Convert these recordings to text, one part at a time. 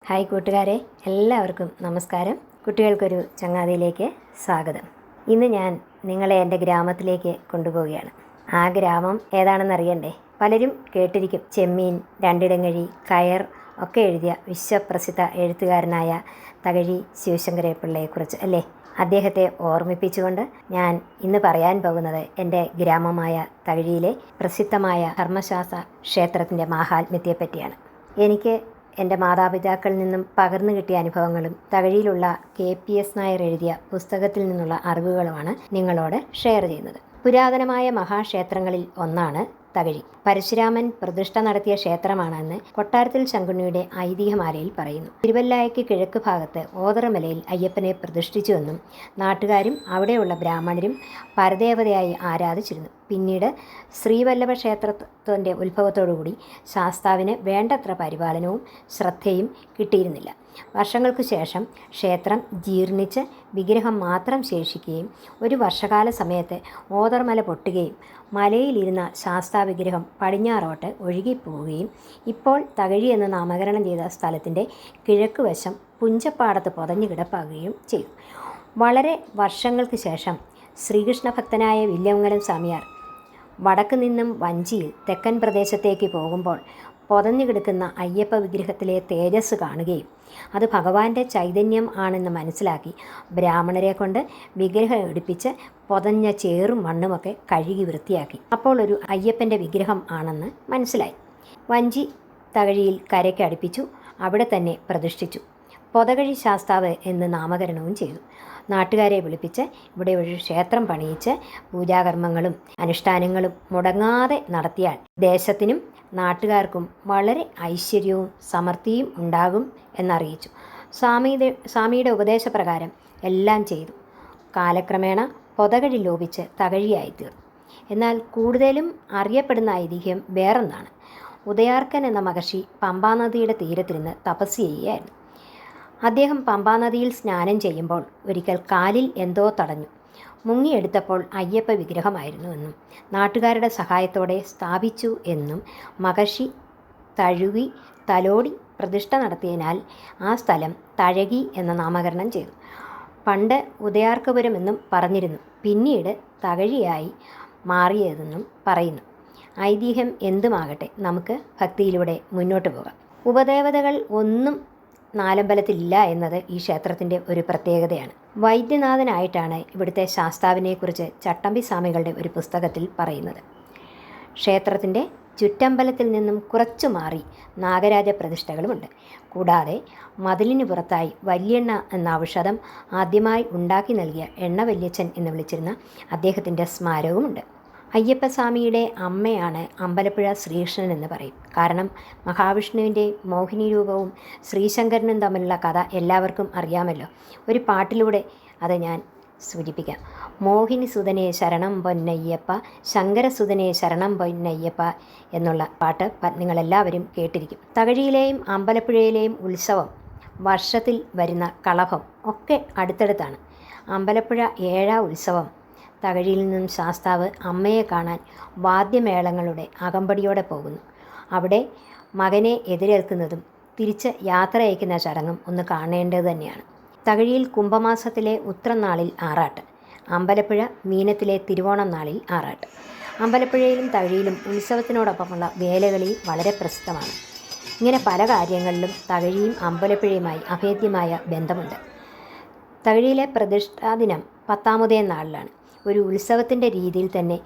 Hi കൂട്ടുകാരെ, എല്ലാവർക്കും നമസ്കാരം. കുട്ടികൾക്കൊരു ചങ്ങാതിയിലേക്ക് സ്വാഗതം. ഇന്ന് ഞാൻ നിങ്ങളെ എൻ്റെ ഗ്രാമത്തിലേക്ക് കൊണ്ടുപോവുകയാണ്. ആ ഗ്രാമം ഏതാണെന്നറിയണ്ടേ? പലരും കേട്ടിരിക്കും. ചെമ്മീൻ, രണ്ടിടങ്ങഴി, കയർ ഒക്കെ എഴുതിയ വിശ്വപ്രസിദ്ധ എഴുത്തുകാരനായ തകഴി ശിവശങ്കരപ്പിള്ളയെക്കുറിച്ച് അല്ലേ? അദ്ദേഹത്തെ ഓർമ്മിപ്പിച്ചുകൊണ്ട് ഞാൻ ഇന്ന് പറയാൻ പോകുന്നത് എൻ്റെ ഗ്രാമമായ തകഴിയിലെ പ്രസിദ്ധമായ ധർമ്മശാസ്ത്ര ക്ഷേത്രത്തിൻ്റെ മാഹാത്മ്യത്തെപ്പറ്റിയാണ്. എനിക്ക് എൻ്റെ മാതാപിതാക്കളിൽ നിന്നും പകർന്നു കിട്ടിയ അനുഭവങ്ങളും തകഴിയിലുള്ള KPS നായർ എഴുതിയ പുസ്തകത്തിൽ നിന്നുള്ള അറിവുകളുമാണ് നിങ്ങളോട് ഷെയർ ചെയ്യുന്നത്. പുരാതനമായ മഹാക്ഷേത്രങ്ങളിൽ ഒന്നാണ് തകഴി. പരശുരാമൻ പ്രതിഷ്ഠ നടത്തിയ ക്ഷേത്രമാണെന്ന് കൊട്ടാരത്തിൽ ശങ്കുണ്ണിയുടെ ഐതിഹ്യമാലയിൽ പറയുന്നു. തിരുവല്ലായ്ക്ക് കിഴക്ക് ഭാഗത്ത് ഓതറമലയിൽ അയ്യപ്പനെ പ്രതിഷ്ഠിച്ചുവെന്നും നാട്ടുകാരും അവിടെയുള്ള ബ്രാഹ്മണരും പരദേവതയായി ആരാധിച്ചിരുന്നു. പിന്നീട് ശ്രീവല്ലഭ ക്ഷേത്രത്തിൻ്റെ ഉത്ഭവത്തോടുകൂടി ശാസ്താവിന് വേണ്ടത്ര പരിപാലനവും ശ്രദ്ധയും കിട്ടിയിരുന്നില്ല. വർഷങ്ങൾക്കു ശേഷം ക്ഷേത്രം ജീർണിച്ച് വിഗ്രഹം മാത്രം ശേഷിക്കുകയും ഒരു വർഷകാല സമയത്ത് ഓതർമല പൊട്ടുകയും മലയിലിരുന്ന ശാസ്താ വിഗ്രഹം പടിഞ്ഞാറോട്ട് ഒഴുകിപ്പോവുകയും ഇപ്പോൾ തകഴി എന്ന് നാമകരണം ചെയ്ത സ്ഥലത്തിൻ്റെ കിഴക്കുവശം പുഞ്ചപ്പാടത്ത് പൊതഞ്ഞു കിടപ്പാകുകയും ചെയ്തു. വളരെ വർഷങ്ങൾക്ക് ശേഷം ശ്രീകൃഷ്ണ ഭക്തനായ വില്യമംഗലം സ്വാമിയാർ വടക്ക് നിന്നും വഞ്ചിയിൽ തെക്കൻ പ്രദേശത്തേക്ക് പോകുമ്പോൾ പൊതഞ്ഞു കിടക്കുന്ന അയ്യപ്പ വിഗ്രഹത്തിലെ തേജസ് കാണുകയും അത് ഭഗവാന്റെ ചൈതന്യം ആണെന്ന് മനസ്സിലാക്കി ബ്രാഹ്മണരെ കൊണ്ട് വിഗ്രഹം എടുപ്പിച്ച് പൊതഞ്ഞ ചേറും മണ്ണുമൊക്കെ കഴുകി വൃത്തിയാക്കി. അപ്പോൾ ഒരു അയ്യപ്പൻ്റെ വിഗ്രഹം ആണെന്ന് മനസ്സിലായി. വഞ്ചി തകഴിയിൽ കരയ്ക്ക് അടുപ്പിച്ചു, അവിടെ തന്നെ പ്രതിഷ്ഠിച്ചു. പൊതകഴി ശാസ്താവ് എന്ന് നാമകരണവും ചെയ്തു. നാട്ടുകാരെ വിളിപ്പിച്ച് ഇവിടെ ഒരു ക്ഷേത്രം പണിയിച്ച് പൂജാകർമ്മങ്ങളും അനുഷ്ഠാനങ്ങളും മുടങ്ങാതെ നടത്തിയാൽ ദേശത്തിനും നാട്ടുകാർക്കും വളരെ ഐശ്വര്യവും സമൃദ്ധിയും ഉണ്ടാകും എന്നറിയിച്ചു. സ്വാമിയുടെ ഉപദേശപ്രകാരം എല്ലാം ചെയ്തു. കാലക്രമേണ പൊതകഴി ലോപിച്ച് തകഴിയായിത്തീർന്നു. എന്നാൽ കൂടുതലും അറിയപ്പെടുന്ന ഐതിഹ്യം വേറൊന്നാണ്. ഉദയാർക്കൻ എന്ന മഹർഷി പമ്പാനദിയുടെ തീരത്തിരുന്ന് തപസ് ചെയ്യുകയായിരുന്നു. അദ്ദേഹം പമ്പാനദിയിൽ സ്നാനം ചെയ്യുമ്പോൾ ഒരിക്കൽ കാലിൽ എന്തോ തടഞ്ഞു. മുങ്ങിയെടുത്തപ്പോൾ അയ്യപ്പ വിഗ്രഹമായിരുന്നുവെന്നും നാട്ടുകാരുടെ സഹായത്തോടെ സ്ഥാപിച്ചു എന്നും മഹർഷി തഴുകി തലോടി പ്രതിഷ്ഠ നടത്തിയതിനാൽ ആ സ്ഥലം തഴകി എന്ന നാമകരണം ചെയ്തു. പണ്ട് ഉദയാർക്കപുരം എന്നും പറഞ്ഞിരുന്നു, പിന്നീട് തകഴിയായി മാറിയതെന്നും പറയുന്നു. ഐതിഹ്യം എന്തുമാകട്ടെ, നമുക്ക് ഭക്തിയിലൂടെ മുന്നോട്ട് പോകാം. ഉപദേവതകൾ ഒന്നും നാലമ്പലത്തിലില്ല എന്നത് ഈ ക്ഷേത്രത്തിൻ്റെ ഒരു പ്രത്യേകതയാണ്. വൈദ്യനാഥനായിട്ടാണ് ഇവിടുത്തെ ശാസ്താവിനെക്കുറിച്ച് ചട്ടമ്പി സ്വാമികളുടെ ഒരു പുസ്തകത്തിൽ പറയുന്നത്. ക്ഷേത്രത്തിൻ്റെ ചുറ്റമ്പലത്തിൽ നിന്നും കുറച്ചു മാറി നാഗരാജ പ്രതിഷ്ഠകളുമുണ്ട്. കൂടാതെ മതിലിന് പുറത്തായി വല്യെണ്ണ എന്ന ഔഷധം ആദ്യമായി ഉണ്ടാക്കി നൽകിയ എണ്ണ വല്യച്ഛൻ എന്ന് വിളിച്ചിരുന്ന അദ്ദേഹത്തിൻ്റെ സ്മാരകവുമുണ്ട്. അയ്യപ്പസ്വാമിയുടെ അമ്മയാണ് അമ്പലപ്പുഴ ശ്രീകൃഷ്ണൻ എന്ന് പറയും. കാരണം മഹാവിഷ്ണുവിൻ്റെ മോഹിനി രൂപവും ശ്രീശങ്കരനും തമ്മിലുള്ള കഥ എല്ലാവർക്കും അറിയാമല്ലോ. ഒരു പാട്ടിലൂടെ അത് ഞാൻ സൂചിപ്പിക്കാം. മോഹിനി സുതനെ ശരണം പൊന്നയ്യപ്പ, ശങ്കരസുതനെ ശരണം പൊന്നയ്യപ്പ എന്നുള്ള പാട്ട് നിങ്ങളെല്ലാവരും കേട്ടിരിക്കും. തകഴിയിലെയും അമ്പലപ്പുഴയിലെയും ഉത്സവം, വർഷത്തിൽ വരുന്ന കളഭം ഒക്കെ അടുത്തടുത്താണ്. അമ്പലപ്പുഴ ഏഴാം ഉത്സവം തകഴിയിൽ നിന്നും ശാസ്താവ് അമ്മയെ കാണാൻ വാദ്യമേളങ്ങളുടെ അകമ്പടിയോടെ പോകുന്നു. അവിടെ മകനെ എതിരേൽക്കുന്നതും തിരിച്ച് യാത്ര അയക്കുന്ന ചടങ്ങും ഒന്ന് കാണേണ്ടത് തന്നെയാണ്. തകഴിയിൽ കുംഭമാസത്തിലെ ഉത്രം നാളിൽ ആറാട്ട്, അമ്പലപ്പുഴ മീനത്തിലെ തിരുവോണം നാളിൽ ആറാട്ട്. അമ്പലപ്പുഴയിലും തകഴിയിലും ഉത്സവത്തിനോടൊപ്പമുള്ള വേലകളി വളരെ പ്രസിദ്ധമാണ്. ഇങ്ങനെ പല കാര്യങ്ങളിലും തകഴിയും അമ്പലപ്പുഴയുമായി അഭേദ്യമായ ബന്ധമുണ്ട്. തകഴിയിലെ പ്രതിഷ്ഠാദിനം 10-ാമതേ നാളിലാണ്. ഒരു ഉത്സവത്തിൻ്റെ രീതിയിൽ തന്നെ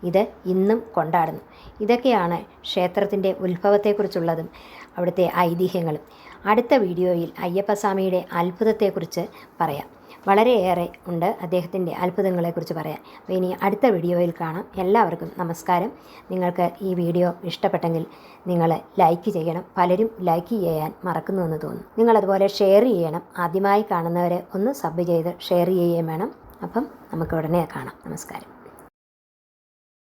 ഇത് ഇന്നും കൊണ്ടാടുന്നു. ഇതൊക്കെയാണ് ക്ഷേത്രത്തിൻ്റെ ഉത്ഭവത്തെക്കുറിച്ചുള്ളതും അവിടുത്തെ ഐതിഹ്യങ്ങളും. അടുത്ത വീഡിയോയിൽ അയ്യപ്പസ്വാമിയുടെ അത്ഭുതത്തെക്കുറിച്ച് പറയാം. വളരെയേറെ ഉണ്ട് അദ്ദേഹത്തിൻ്റെ അത്ഭുതങ്ങളെക്കുറിച്ച് പറയാം. അപ്പോൾ ഇനി അടുത്ത വീഡിയോയിൽ കാണാം. എല്ലാവർക്കും നമസ്കാരം. നിങ്ങൾക്ക് ഈ വീഡിയോ ഇഷ്ടപ്പെട്ടെങ്കിൽ നിങ്ങൾ ലൈക്ക് ചെയ്യണം. പലരും ലൈക്ക് ചെയ്യാൻ മറക്കുന്നുവെന്ന് തോന്നുന്നു. നിങ്ങളതുപോലെ ഷെയർ ചെയ്യണം. ആദ്യമായി കാണുന്നവരെ ഒന്ന് സബ് ചെയ്ത് ഷെയർ ചെയ്യുകയും വേണം. അപ്പം നമുക്ക് ഉടനെ കാണാം. നമസ്കാരം.